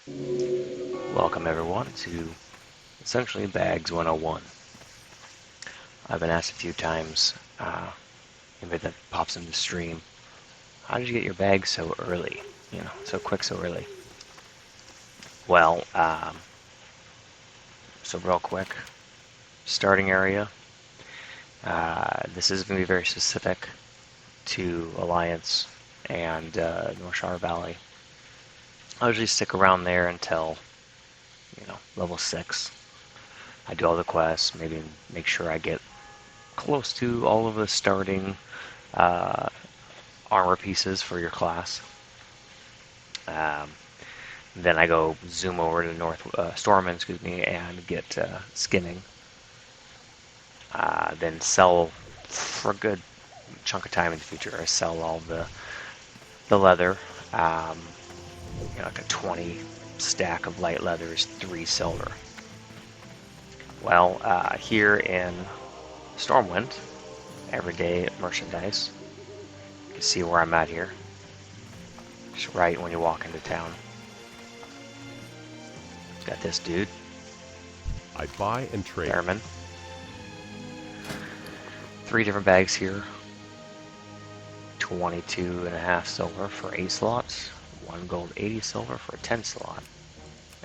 Welcome everyone to essentially Bags 101. I've been asked a few times, anybody that pops into the stream, how did you get your bags so early? So quick, so early. Well, so real quick, starting area. This is going to be very specific to Alliance and North Shore Valley. I'll usually stick around there until, level 6. I do all the quests, maybe make sure I get close to all of the starting armor pieces for your class. Then I go zoom over to Stormwind, and get skinning. Then sell for a good chunk of time in the future. I sell all the leather, like a 20 stack of light leathers, 3 silver. Well, here in Stormwind, everyday merchandise. You can see where I'm at here. Just right when you walk into town. Got this dude. I buy and trade. Airman. 3 different bags here. 22.5 silver for 8 slots. 1 gold 80 silver for a 10 slot.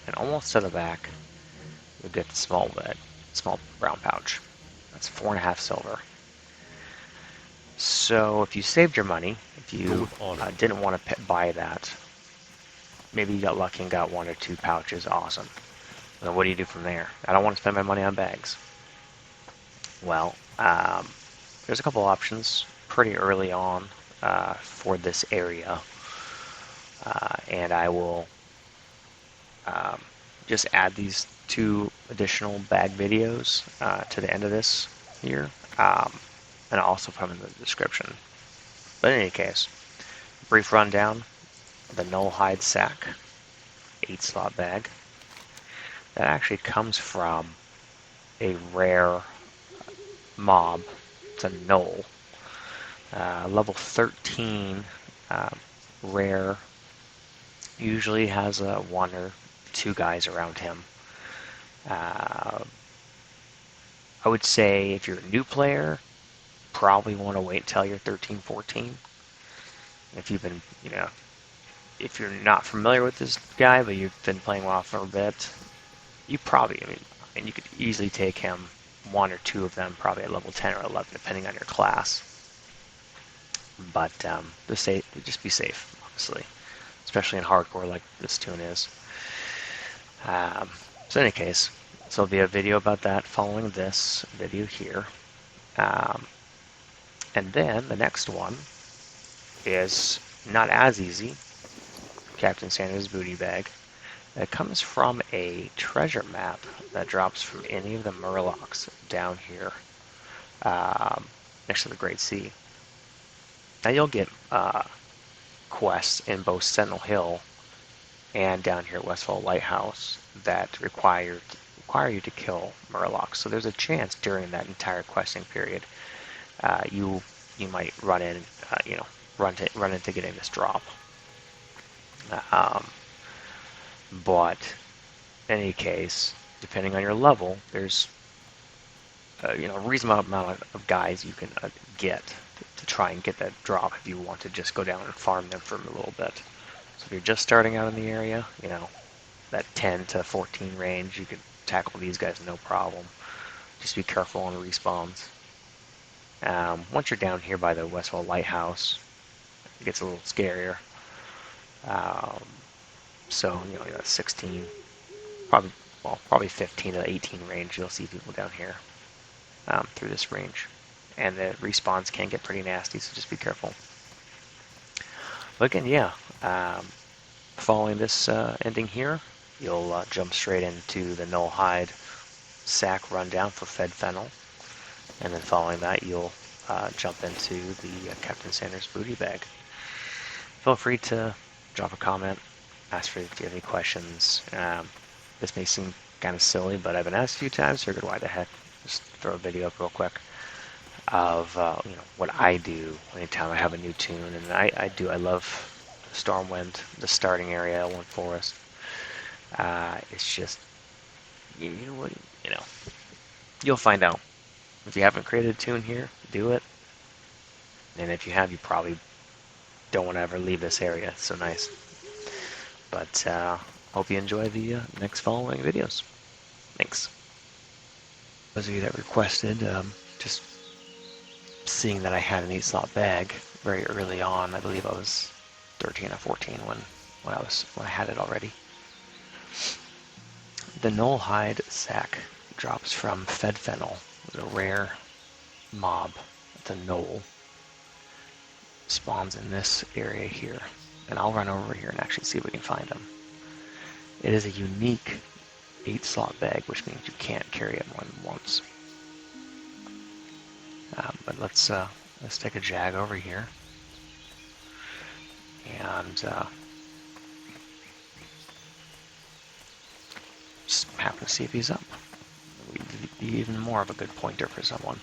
And almost to the back, you'll get the small brown pouch. That's 4.5 silver. So if you saved your money, if you didn't want to buy that, maybe you got lucky and got 1 or 2 pouches, awesome. Then what do you do from there? I don't want to spend my money on bags. Well, there's a couple options pretty early on for this area. And I will just add these 2 additional bag videos to the end of this here. And I'll also put them in the description. But in any case, brief rundown. The Null Hide Sack, 8 slot bag. That actually comes from a rare mob. It's a Null. Level 13 rare. Usually has 1 or 2 guys around him. I would say if you're a new player, probably want to wait till you're 13, 14. If you've been, if you're not familiar with this guy, but you've been playing WoW for a bit, you probably, you could easily take him, 1 or 2 of them, probably at level 10 or 11, depending on your class. But just be safe, honestly, especially in hardcore like this tune is. So in any case, so there'll be a video about that following this video here. And then the next one is not as easy. Captain Sanders' booty bag. It comes from a treasure map that drops from any of the Murlocs down here next to the Great Sea. Now you'll get quests in both Sentinel Hill and down here at Westfall Lighthouse that require you to kill Murlocs. So there's a chance during that entire questing period you might run into getting this drop. But in any case, depending on your level, there's a reasonable amount of guys you can get to try and get that drop if you want to just go down and farm them for a little bit. So if you're just starting out in the area, that 10 to 14 range, you could tackle these guys no problem. Just be careful on the respawns. Once you're down here by the Westfall Lighthouse, it gets a little scarier. So, 16, probably 15 to 18 range, you'll see people down here through this range. And the respawns can get pretty nasty, so just be careful. But again, following this ending here, you'll jump straight into the Null Hide Sack rundown for Fed Fennel. And then following that, you'll jump into the Captain Sanders booty bag. Feel free to drop a comment, ask if you have any questions. This may seem kind of silly, but I've been asked a few times, figured why the heck, just throw a video up real quick of what I do anytime I have a new tune. And I love Stormwind, the starting area, One Forest. It's just, you know, you'll find out. If you haven't created a tune here, do it. And if you have, you probably don't want to ever leave this area. It's so nice. But hope you enjoy the next following videos. Thanks. Those of you that requested, just seeing that I had an 8-slot bag very early on. I believe I was 13 or 14 when I had it already. The Knoll Hide sack drops from Fed Fennel. It's a rare mob. It's a knoll. Spawns in this area here. And I'll run over here and actually see if we can find them. It is a unique 8-slot bag, which means you can't carry it more than once. But let's take a jag over here. And just happen to see if he's up. Would be even more of a good pointer for someone.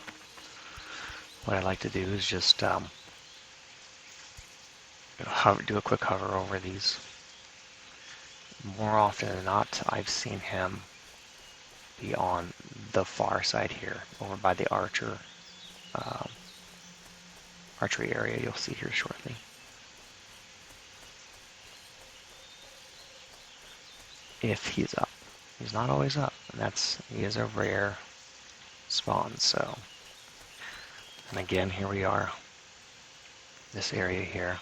What I like to do is just do a quick hover over these. More often than not, I've seen him be on the far side here, over by the archery area you'll see here shortly. If he's up. He's not always up, and he is a rare spawn, so. And again, here we are, this area here.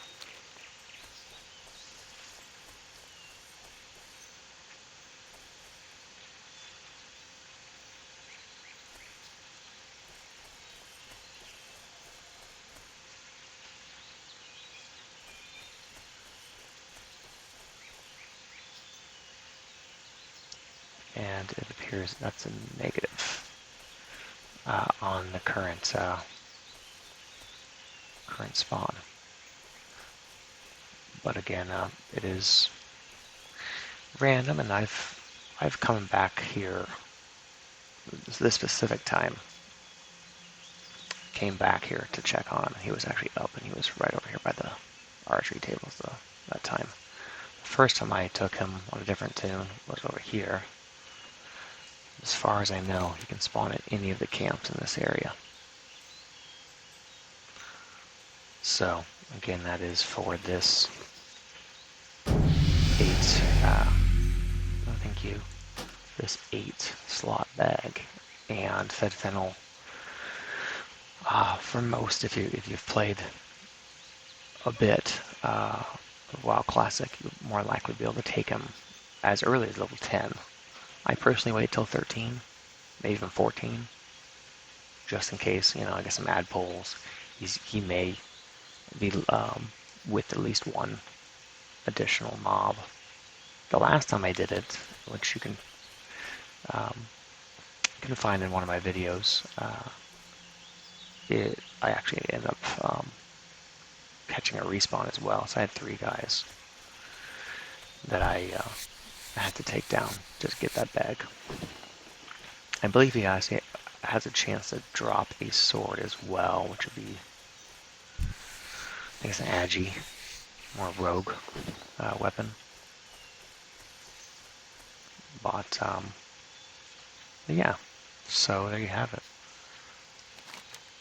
And it appears that's a negative on the current spawn. But again, it is random, and I've come back here this specific time. Came back here to check on him. He was actually up, and he was right over here by the archery tables that time. The first time I took him on a different tune was over here. As far as I know, he can spawn at any of the camps in this area. So, again, that is for this 8, thank you, this 8-slot bag. And Fed Fennel, for most, if you've played a bit of WoW Classic, you'll more likely be able to take him as early as level 10. I personally wait till 13, maybe even 14, just in case, I get some ad pulls. He may be with at least one additional mob. The last time I did it, which you can find in one of my videos, I actually ended up catching a respawn as well. So I had 3 guys that I had to take down just to get that bag. I believe he actually has a chance to drop a sword as well, which would be, I think it's an agi, more rogue weapon. But yeah, so there you have it.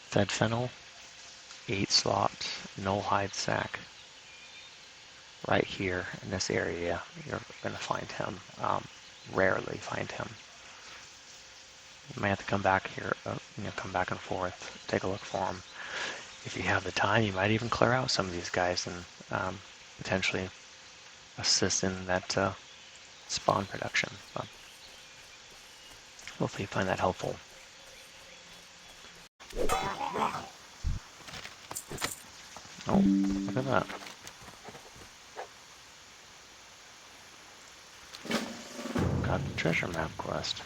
Fed Fennel, 8-slot, Knoll Hide sack. Right here in this area, you're going to find him. Rarely find him. You may have to come back here, come back and forth, take a look for him. If you have the time, you might even clear out some of these guys and potentially assist in that spawn production. But hopefully you find that helpful. Oh, look at that. Got the treasure map quest.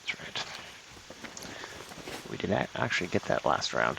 That's right. We did actually get that last round.